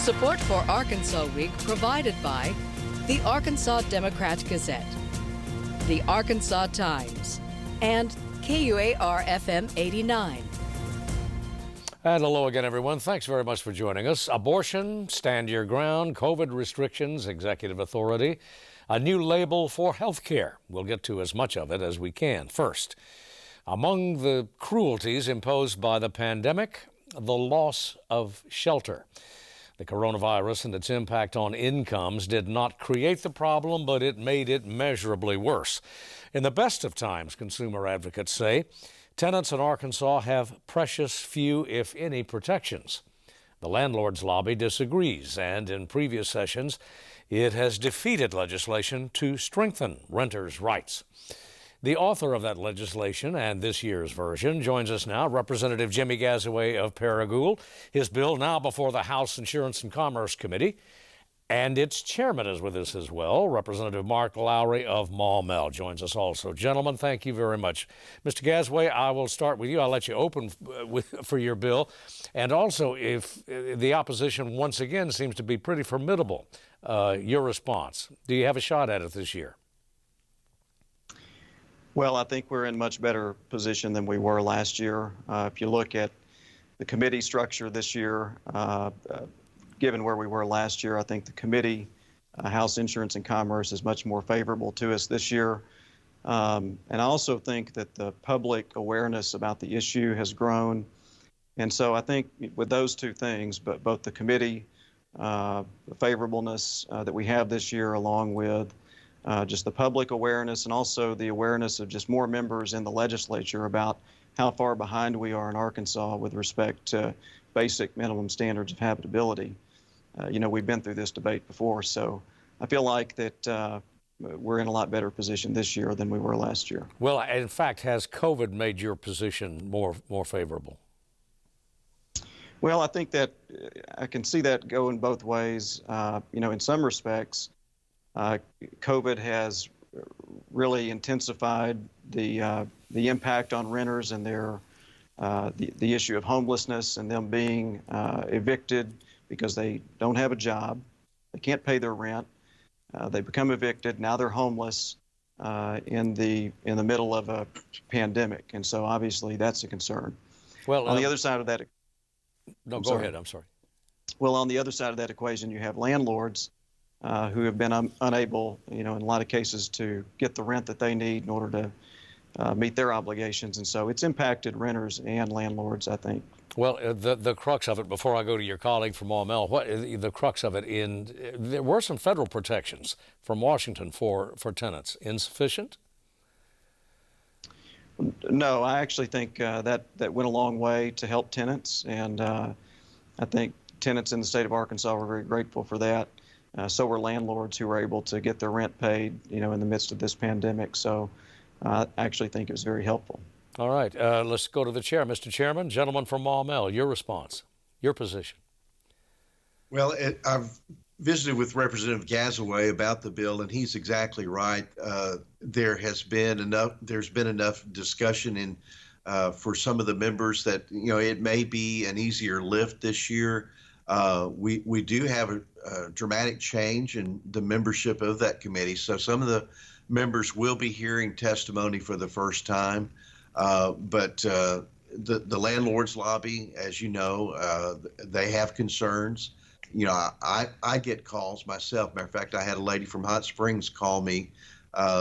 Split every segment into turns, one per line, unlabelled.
Support for Arkansas Week provided by the Arkansas Democrat-Gazette, the Arkansas Times, and KUAR-FM 89.
And hello again, everyone. Thanks very much for joining us. Abortion, stand your ground, COVID restrictions, executive authority, a new label for health care. We'll get to as much of it as we can. First, among the cruelties imposed by the pandemic, the loss of shelter. The coronavirus and its impact on incomes did not create the problem, but it made it measurably worse. In the best of times, consumer advocates say, tenants in Arkansas have precious few, if any, protections. The landlord's lobby disagrees, and in previous sessions, it has defeated legislation to strengthen renters' rights. The author of that legislation and this year's version joins us now, Representative Jimmy Gasaway of Paragould. His bill now before the House Insurance and Commerce Committee. And its chairman is with us as well. Representative Mark Lowry of Maumelle joins us also. Gentlemen, thank you very much. Mr. Gasaway, I will start with you. I'll let you open for your bill. And also, if the opposition once again seems to be pretty formidable, your response. Do you have a shot at it this year?
Well, I think we're in much better position than we were last year. If you look at the committee structure this year, given where we were last year, I think the committee, House Insurance and Commerce, is much more favorable to us this year. And I also think that the public awareness about the issue has grown. And so I think with those two things, but both the committee, the favorableness that we have this year, along with just the public awareness and also the awareness of just more members in the legislature about how far behind we are in Arkansas with respect to basic minimum standards of habitability. You know, we've been through this debate before, so I feel like that we're in a lot better position this year than we were last year.
Well, in fact, has COVID made your position more favorable?
Well, I think that I can see that going both ways. You know, in some respects, COVID has really intensified the impact on renters and their the issue of homelessness and them being evicted because they don't have a job, they can't pay their rent, they become evicted. Now they're homeless in the middle of a pandemic, and so obviously that's a concern. Well, on the other side of that,
no, go ahead. I'm sorry.
Well, on the other side of that equation, you have landlords who have been unable, you know, in a lot of cases, to get the rent that they need in order to meet their obligations. And so it's impacted renters and landlords, I think.
Well, the crux of it, before I go to your colleague from Maumelle, what the crux of it there were some federal protections from Washington for tenants. Insufficient?
No, I actually think that went a long way to help tenants. And I think tenants in the state of Arkansas were very grateful for that. So were landlords who were able to get their rent paid, you know, in the midst of this pandemic. So I actually think it was very helpful.
All right. Let's go to the chair. Mr. Chairman, gentleman from Maumelle, your response, your position.
Well, I've visited with Representative Gasaway about the bill, and he's exactly right. There's been enough discussion for some of the members that, you know, it may be an easier lift this year. We do have a dramatic change in the membership of that committee. So some of the members will be hearing testimony for the first time. But the landlord's lobby, as you know, they have concerns. You know, I get calls myself. Matter of fact, I had a lady from Hot Springs call me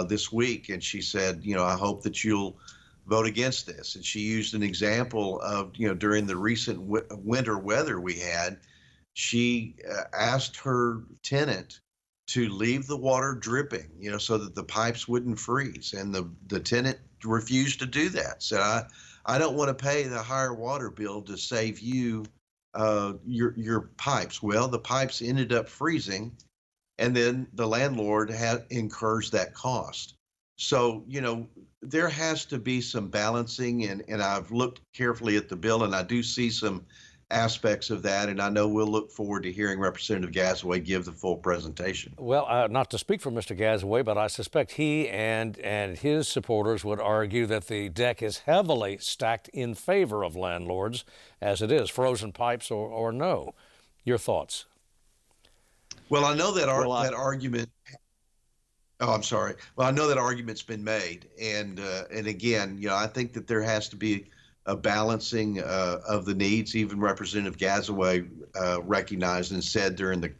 this week, and she said, you know, I hope that you'll vote against this. And she used an example of, you know, during the recent winter weather we had, she asked her tenant to leave the water dripping, you know, so that the pipes wouldn't freeze. And the tenant refused to do that. Said, I don't want to pay the higher water bill to save you your pipes. Well, the pipes ended up freezing, and then the landlord incurs that cost. So, you know, there has to be some balancing, and I've looked carefully at the bill, and I do see some aspects of that, and I know we'll look forward to hearing Representative Gasaway give the full presentation.
Well, not to speak for Mr. Gasaway, but I suspect he and his supporters would argue that the deck is heavily stacked in favor of landlords as it is, frozen pipes or no. Your thoughts?
Well, I know that
Well,
that argument. Oh, I'm sorry. Well, I know that argument's been made, and again, I think that there has to be a balancing of the needs. Even Representative Gasaway recognized and said during the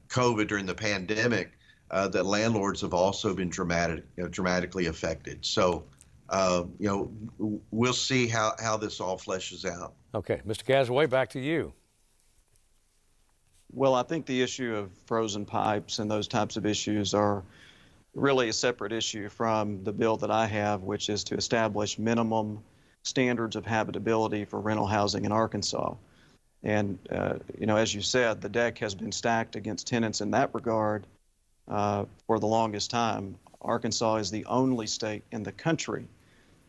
COVID, during the pandemic, that landlords have also been dramatically affected. So, we'll see how this all fleshes out.
Okay, Mr. Gasaway, back to you.
well, I think the issue of frozen pipes and those types of issues are really a separate issue from the bill that I have, which is to establish minimum standards of habitability for rental housing in Arkansas. And, as you said, the deck has been stacked against tenants in that regard for the longest time. Arkansas is the only state in the country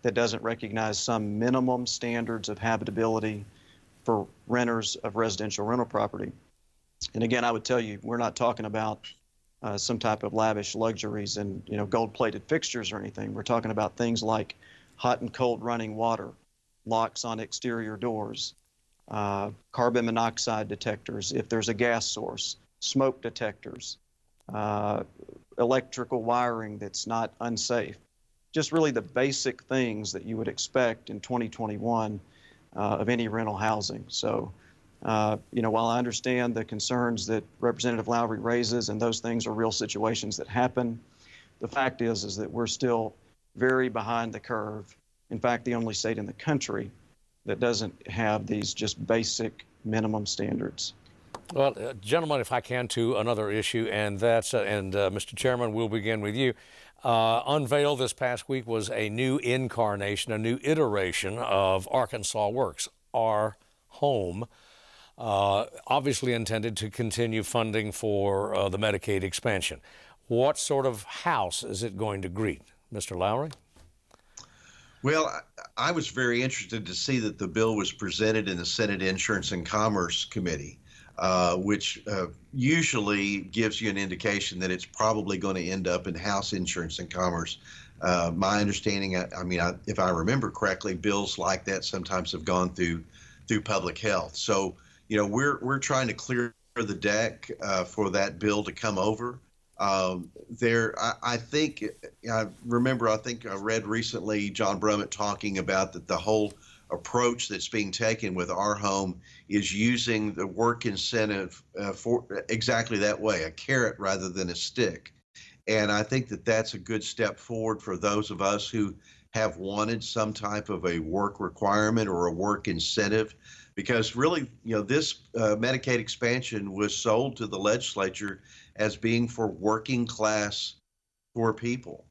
that doesn't recognize some minimum standards of habitability for renters of residential rental property. And again, I would tell you, we're not talking about some type of lavish luxuries and gold-plated fixtures or anything. We're talking about things like hot and cold running water, locks on exterior doors, carbon monoxide detectors if there's a gas source, smoke detectors, electrical wiring that's not unsafe. Just really the basic things that you would expect in 2021 of any rental housing. So, while I understand the concerns that Representative Lowry raises, and those things are real situations that happen, the fact is that we're still very behind the curve. In fact, the only state in the country that doesn't have these just basic minimum standards.
Well, gentlemen, if I can, to another issue, and that's, Mr. Chairman, we'll begin with you. Unveiled this past week was a new incarnation, a new iteration of Arkansas Works, our home, obviously intended to continue funding for the Medicaid expansion. What sort of house is it going to greet? Mr. Lowry?
Well, I was very interested to see that the bill was presented in the Senate Insurance and Commerce Committee, which usually gives you an indication that it's probably going to end up in House Insurance and Commerce. My understanding, if I remember correctly, bills like that sometimes have gone through public health. So, we're trying to clear the deck for that bill to come over. I think I read recently John Brummett talking about that the whole approach that's being taken with our home is using the work incentive for exactly that way, a carrot rather than a stick. And I think that that's a good step forward for those of us who have wanted some type of a work requirement or a work incentive, because really, this Medicaid expansion was sold to the legislature as being for working class poor people.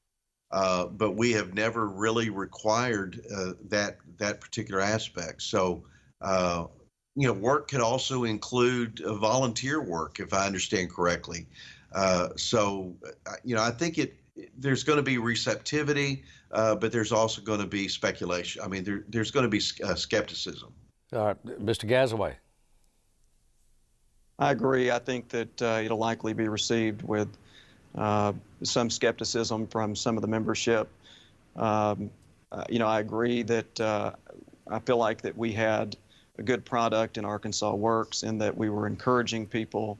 But we have never really required that particular aspect. So, work could also include volunteer work, if I understand correctly. I think there's going to be receptivity, but there's also going to be speculation. I mean, there's going to be skepticism.
Mr. Gasaway.
I agree. I think that it'll likely be received with some skepticism from some of the membership. I agree that I feel like that we had a good product in Arkansas Works, and that we were encouraging people,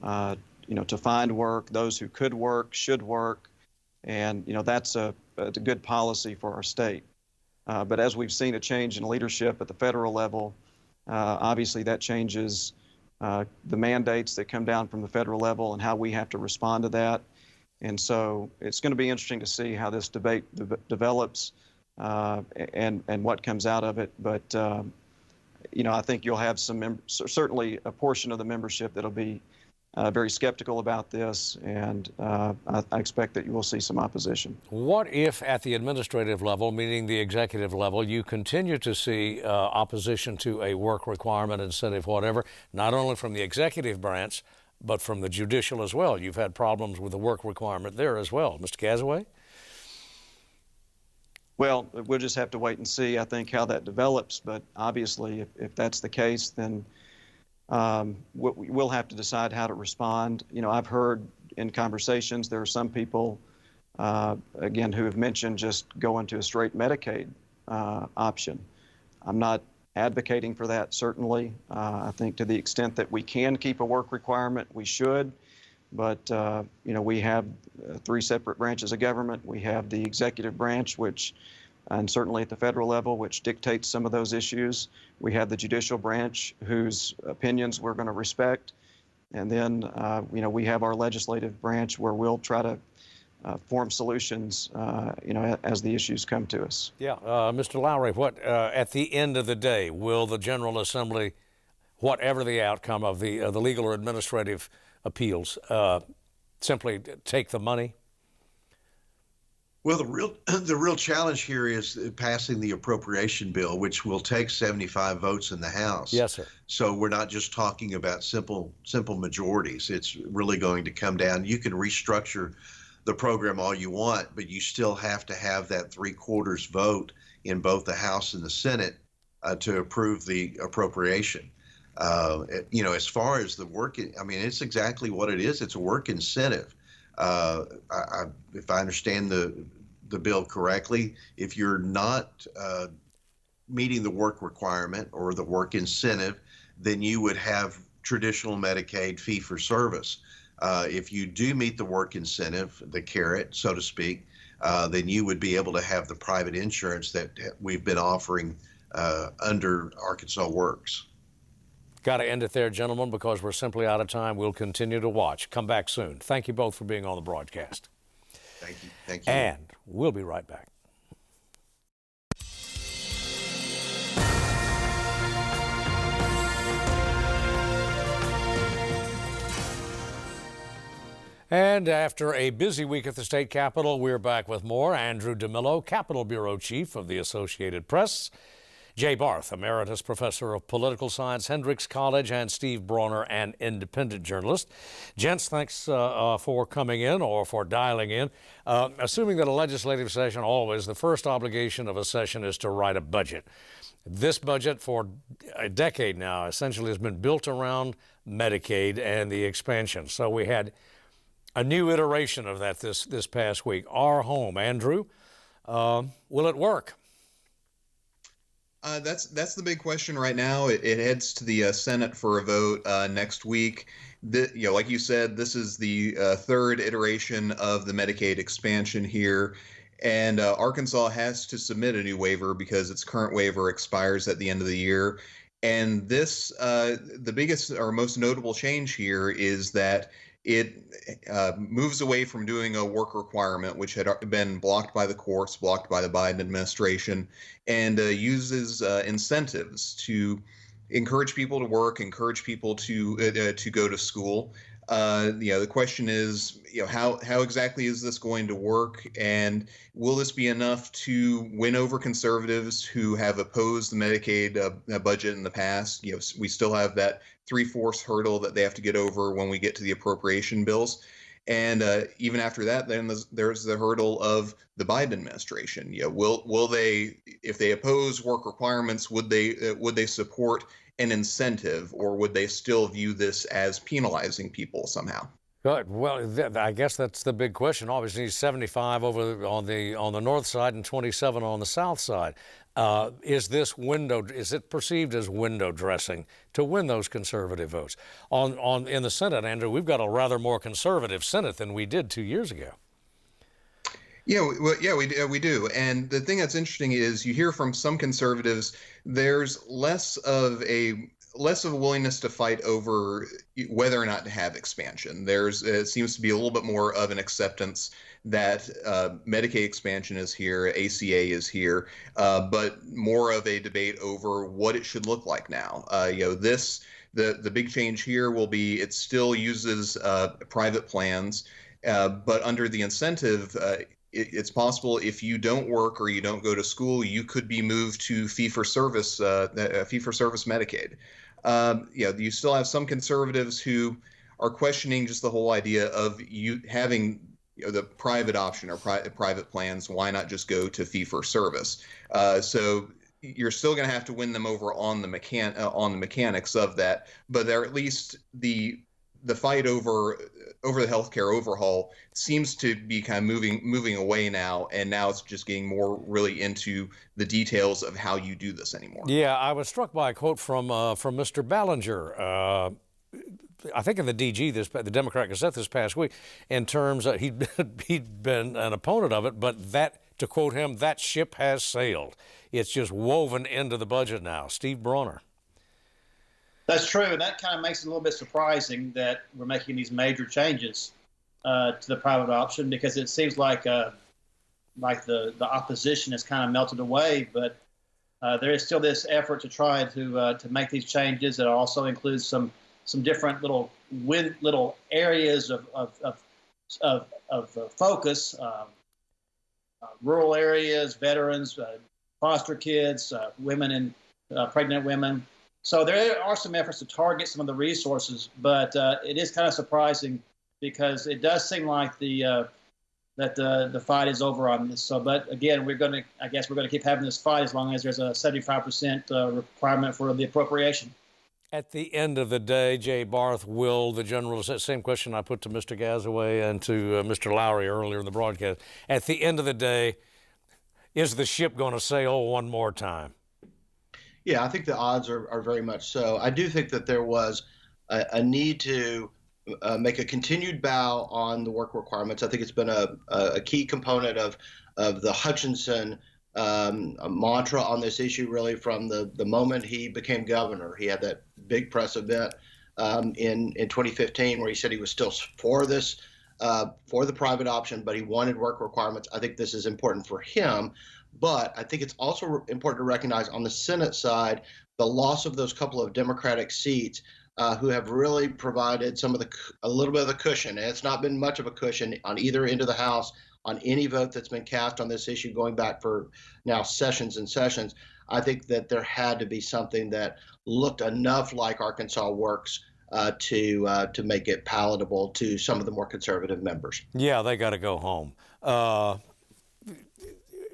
to find work. Those who could work should work, and that's a good policy for our state. But as we've seen a change in leadership at the federal level, obviously that changes the mandates that come down from the federal level and how we have to respond to that. And so it's going to be interesting to see how this debate develops and what comes out of it. But, I think you'll have certainly a portion of the membership that'll be very skeptical about this, and I expect that you will see some opposition.
What if at the administrative level, meaning the executive level, you continue to see opposition to a work requirement, incentive, whatever, not only from the executive branch, but from the judicial as well? You've had problems with the work requirement there as well. Mr. Gasaway?
Well, we'll just have to wait and see, I think, how that develops. But obviously, if that's the case, then we'll have to decide how to respond. I've heard in conversations there are some people, again, who have mentioned just going to a straight Medicaid option. I'm not advocating for that, certainly. I think to the extent that we can keep a work requirement, we should. But we have three separate branches of government. We have the executive branch, which, and certainly at the federal level, which dictates some of those issues. We have the judicial branch, whose opinions we're going to respect. And then, we have our legislative branch, where we'll try to form solutions, as the issues come to us.
Yeah, Mr. Lowry, what at the end of the day, will the General Assembly, whatever the outcome of the legal or administrative appeals, simply take the money?
Well, the real challenge here is passing the appropriation bill, which will take 75 votes in the House.
Yes, sir.
So we're not just talking about simple majorities. It's really going to come down. You can restructure the program all you want, but you still have to have that 3/4 vote in both the House and the Senate to approve the appropriation. As far as the work, it's exactly what it is. It's a work incentive. If I understand the bill correctly, if you're not meeting the work requirement or the work incentive, then you would have traditional Medicaid fee-for-service. If you do meet the work incentive, the carrot, so to speak, then you would be able to have the private insurance that we've been offering under Arkansas Works.
Got to end it there, gentlemen, because we're simply out of time. We'll continue to watch. Come back soon. Thank you both for being on the broadcast.
Thank you. Thank you.
And we'll be right back. And after a busy week at the state capitol, we're back with more. Andrew DeMillo, Capitol Bureau Chief of the Associated Press, Jay Barth, Emeritus Professor of Political Science, Hendrix College, and Steve Bronner, an independent journalist. Gents, thanks for coming in or for dialing in. Assuming that a legislative session, always the first obligation of a session is to write a budget. This budget for a decade now essentially has been built around Medicaid and the expansion. So we had a new iteration of that this past week. Our home, Andrew, will it work?
That's the big question right now. It heads to the Senate for a vote next week. Like you said, this is the third iteration of the Medicaid expansion here, and Arkansas has to submit a new waiver because its current waiver expires at the end of the year. And this, the biggest or most notable change here is that it moves away from doing a work requirement, which had been blocked by the courts, blocked by the Biden administration, and uses incentives to encourage people to work, encourage people to go to school. The question is, how exactly is this going to work, and will this be enough to win over conservatives who have opposed the Medicaid budget in the past? We still have that 3/4 hurdle that they have to get over when we get to the appropriation bills. And even after that, then there's the hurdle of the Biden administration. Will they, if they oppose work requirements, would they support an incentive, or would they still view this as penalizing people somehow?
Good. Well, I guess that's the big question. Obviously, 75 over on the north side and 27 on the south side. Is it perceived as window dressing to win those conservative votes? In the Senate, Andrew, we've got a rather more conservative Senate than we did 2 years ago.
Yeah, we do. And the thing that's interesting is you hear from some conservatives, there's less of a willingness to fight over whether or not to have expansion. It seems to be a little bit more of an acceptance that Medicaid expansion is here, ACA is here, but more of a debate over what it should look like now. The big change here will be it still uses private plans, but under the incentive, it's possible if you don't work or you don't go to school, you could be moved to fee-for-service Medicaid. You still have some conservatives who are questioning just the whole idea of you having the private option or private plans. Why not just go to fee-for-service? So you're still going to have to win them over on the mechanics of that, but they're at least the fight over the healthcare overhaul seems to be kind of moving away now, and now it's just getting more really into the details of how you do this anymore.
Yeah, I was struck by a quote from Mr. Ballinger I think in the DG, the Democrat Gazette this past week, in terms of he'd been an opponent of it, but that, to quote him, that ship has sailed. It's just woven into the budget now. Steve Bronner.
That's true, and that kind of makes it a little bit surprising that we're making these major changes to the private option, because it seems like the opposition has kind of melted away, but there is still this effort to try to make these changes. That also includes some different little areas of focus, rural areas, veterans, foster kids, women and pregnant women. So there are some efforts to target some of the resources, but it is kind of surprising because it does seem like the fight is over on this. So, but again, I guess we're going to keep having this fight as long as there's a 75% requirement for the appropriation.
At the end of the day, Jay Barth, will the general, same question I put to Mr. Gasaway and to Mr. Lowry earlier in the broadcast. At the end of the day, is the ship going to sail one more time?
Yeah, I think the odds are very much so. I do think that there was a need to make a continued bow on the work requirements. I think it's been a key component of the Hutchinson mantra on this issue, really from the moment he became governor. He had that big press event in 2015 where he said he was still for this, for the private option, but he wanted work requirements. I think this is important for him. But I think it's also important to recognize on the Senate side, the loss of those couple of Democratic seats who have really provided a little bit of the cushion. And it's not been much of a cushion on either end of the House on any vote that's been cast on this issue going back for now sessions and sessions. I think that there had to be something that looked enough like Arkansas Works to make it palatable to some of the more conservative members.
Yeah, they got to go home.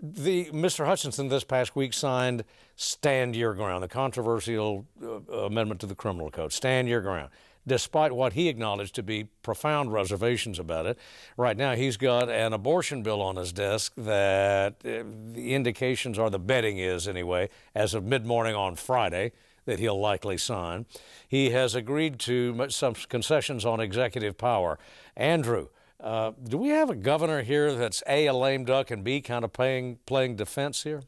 Mr. Hutchinson this past week signed Stand Your Ground, the controversial amendment to the criminal code. Stand Your Ground. Despite what he acknowledged to be profound reservations about it, right now he's got an abortion bill on his desk that the indications are, the betting is anyway, as of mid-morning on Friday, that he'll likely sign. He has agreed to some concessions on executive power. Andrew, do we have a governor here that's A lame duck, and B, kind of playing defense here?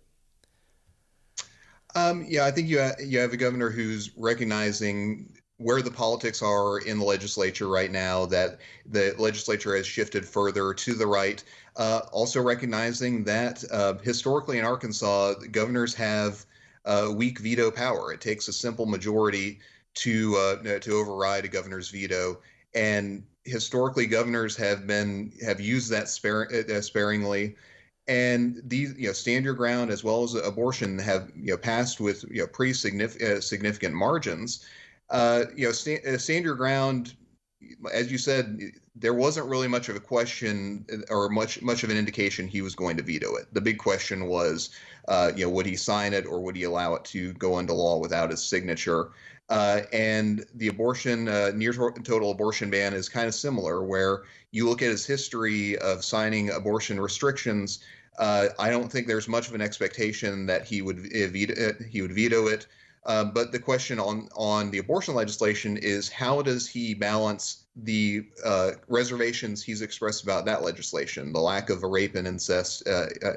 Yeah, I think you have a governor who's recognizing where the politics are in the legislature right now, that the legislature has shifted further to the right. Also recognizing that historically in Arkansas, governors have weak veto power. It takes a simple majority to override a governor's veto, and historically governors have used that sparingly, and these Stand Your Ground as well as abortion have passed with pretty significant margins. Stand Your Ground, as you said, there wasn't really much of a question or much of an indication he was going to veto it. The big question was, would he sign it or would he allow it to go into law without his signature? And the abortion, near total abortion ban is kind of similar, where you look at his history of signing abortion restrictions. I don't think there's much of an expectation that he would veto it. But the question on the abortion legislation is, how does he balance the reservations he's expressed about that legislation, the lack of a rape and incest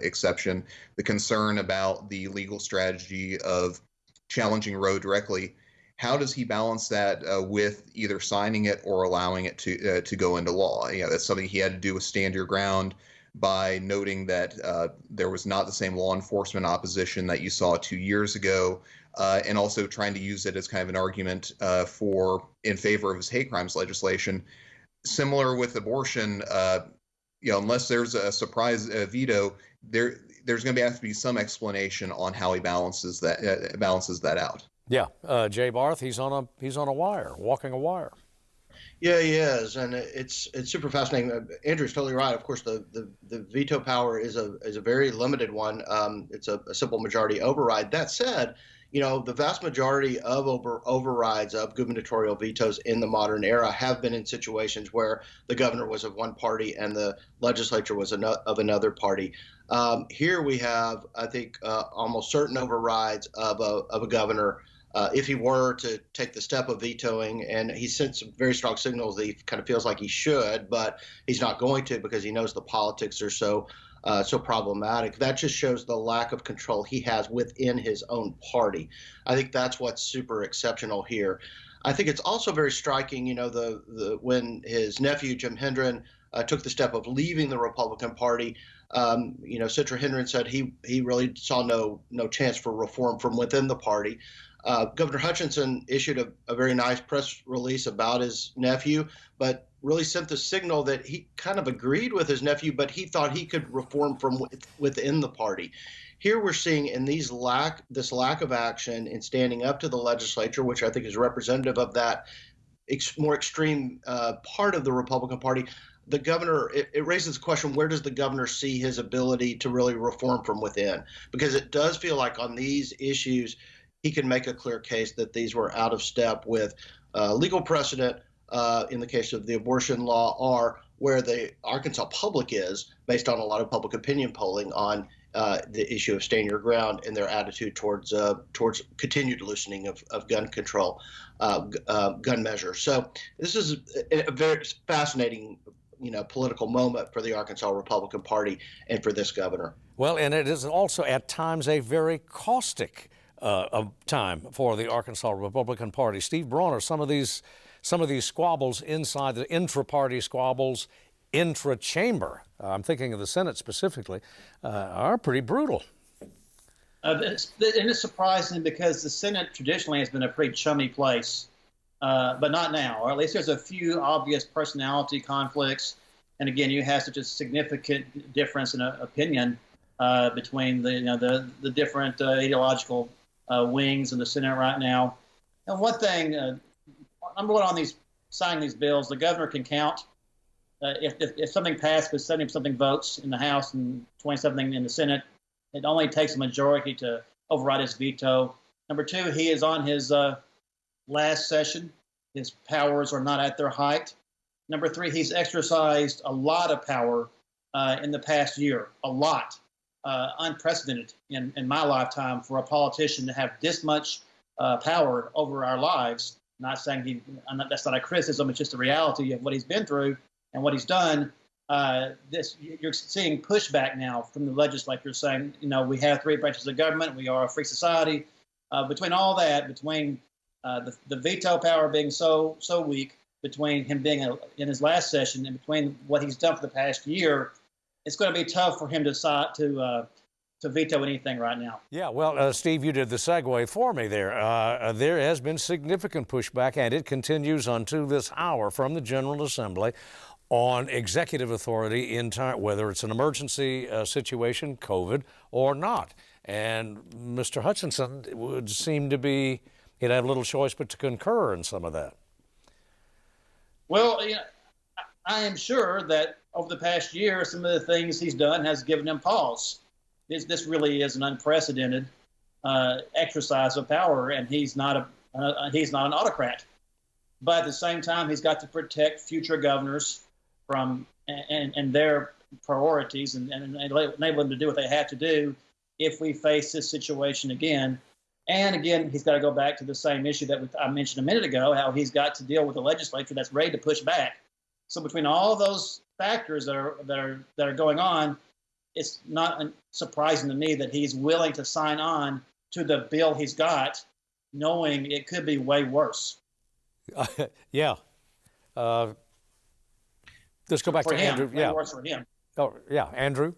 exception, the concern about the legal strategy of challenging Roe directly? How does he balance that with either signing it or allowing it to go into law? That's something he had to do with Stand Your Ground by noting that there was not the same law enforcement opposition that you saw 2 years ago, and also trying to use it as kind of an argument in favor of his hate crimes legislation. Similar with abortion, unless there's a surprise veto, there's going to have to be some explanation on how he balances that out.
Yeah, Jay Barth, he's on a wire, walking a wire.
Yeah, he is, and it's super fascinating. Andrew's totally right. Of course, the veto power is a very limited one. It's a simple majority override. That said, the vast majority of overrides of gubernatorial vetoes in the modern era have been in situations where the governor was of one party and the legislature was of another party. Here we have, I think, almost certain overrides of a governor if he were to take the step of vetoing, and he sent some very strong signals that he kind of feels like he should, but he's not going to because he knows the politics are so problematic. That just shows the lack of control he has within his own party. I think that's what's super exceptional here. I think it's also very striking, when his nephew Jim Hendren took the step of leaving the Republican Party. Citra Hendren said he really saw no chance for reform from within the party. Governor Hutchinson issued a very nice press release about his nephew, but really sent the signal that he kind of agreed with his nephew, but he thought he could reform from within the party. Here we're seeing in this lack of action in standing up to the legislature, which I think is representative of that more extreme part of the Republican Party. The governor, it raises the question, where does the governor see his ability to really reform from within? Because it does feel like on these issues, he can make a clear case that these were out of step with legal precedent in the case of the abortion law, or where the Arkansas public is, based on a lot of public opinion polling on the issue of stand your ground and their attitude towards continued loosening of gun control, gun measures. So this is a very fascinating political moment for the Arkansas Republican Party and for this governor.
Well, and it is also at times a very caustic time for the Arkansas Republican Party. Steve Brawner, some of these squabbles inside, the intra-party squabbles, intra-chamber, I'm thinking of the Senate specifically, are pretty brutal.
And it's surprising because the Senate traditionally has been a pretty chummy place, but not now. Or at least there's a few obvious personality conflicts. And again, you have such a significant difference in opinion between the different ideological wings in the Senate right now. And one thing, number one, on signing these bills, the governor can count. If something passed with 70-something votes in the House and 20-something in the Senate, it only takes a majority to override his veto. Number two, he is on his last session. His powers are not at their height. Number three, he's exercised a lot of power in the past year, a lot. Unprecedented in my lifetime for a politician to have this much power over our lives. Not saying that's not a criticism, it's just a reality of what he's been through and what he's done. You're seeing pushback now from the legislature saying, we have three branches of government, we are a free society. Between all that, between the veto power being so weak, between him being in his last session, and between what he's done for the past year, it's going to be tough for him to veto anything right now.
Yeah, well, Steve, you did the segue for me there. There has been significant pushback, and it continues unto this hour from the General Assembly on executive authority whether it's an emergency situation, COVID, or not. And Mr. Hutchinson would seem to be, he'd have little choice but to concur in some of that.
Well, I am sure that over the past year, some of the things he's done has given him pause. This really is an unprecedented exercise of power, and he's not an autocrat. But at the same time, he's got to protect future governors from and their priorities and enable them to do what they have to do if we face this situation again. And again, he's got to go back to the same issue that I mentioned a minute ago, how he's got to deal with a legislature that's ready to push back. So between all those factors that are going on, it's not surprising to me that he's willing to sign on to the bill he's got, knowing it could be way worse.
Yeah. Let's go back to Andrew.
Way worse for him.
Oh, yeah, Andrew.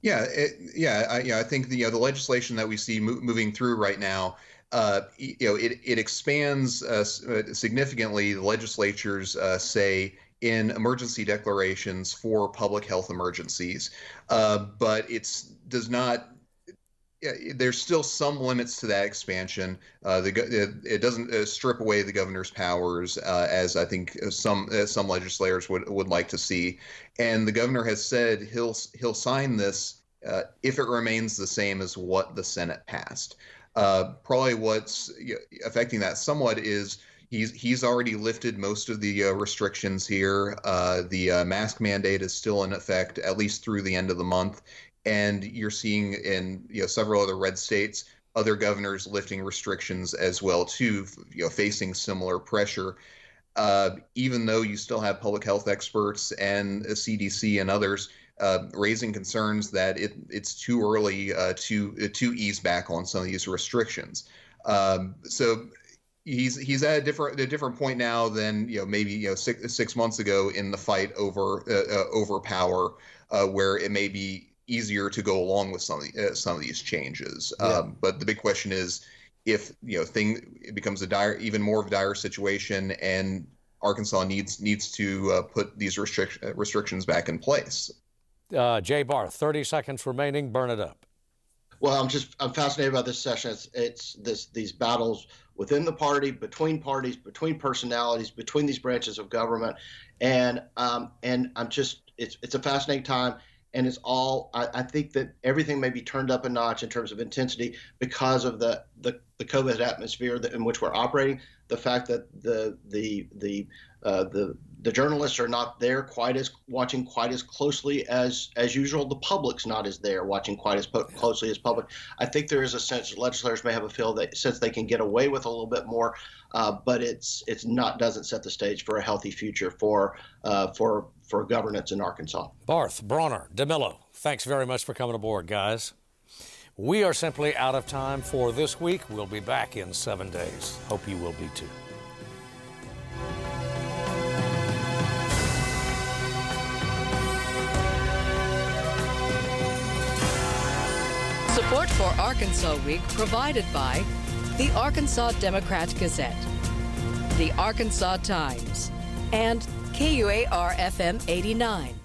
I think the legislation that we see moving through right now, it expands significantly the legislature's say in emergency declarations for public health emergencies, but it does not. There's still some limits to that expansion. It doesn't strip away the governor's powers, as I think some legislators would like to see. And the governor has said he'll sign this if it remains the same as what the Senate passed. Probably what's affecting that somewhat is he's already lifted most of the restrictions here. The mask mandate is still in effect at least through the end of the month. And you're seeing in several other red states, other governors lifting restrictions as well too, facing similar pressure. Even though you still have public health experts and CDC and others raising concerns that it's too early to ease back on some of these restrictions. So he's at a different point now than maybe 6 months ago in the fight over power, where it may be easier to go along with some of these changes.
Yeah.
But the big question is, if it becomes even more of a dire situation, and Arkansas needs to put these restrictions back in place.
Jay Barth, 30 seconds remaining. Burn it up.
Well, I'm fascinated about this session. It's these battles within the party, between parties, between personalities, between these branches of government, and it's a fascinating time. And it's all, I think that everything may be turned up a notch in terms of intensity because of the COVID atmosphere in which we're operating. The fact that the journalists are not there watching quite as closely as usual. The public's not as there watching quite as closely as public. I think there is a sense that legislators may have a feel that since they can get away with a little bit more, but doesn't set the stage for a healthy future for governance in Arkansas.
Barth, Bronner, DeMillo, thanks very much for coming aboard, guys. We are simply out of time for this week. We'll be back in 7 days. Hope you will be too.
Support for Arkansas Week provided by the Arkansas Democrat-Gazette, the Arkansas Times, and KUAR-FM 89.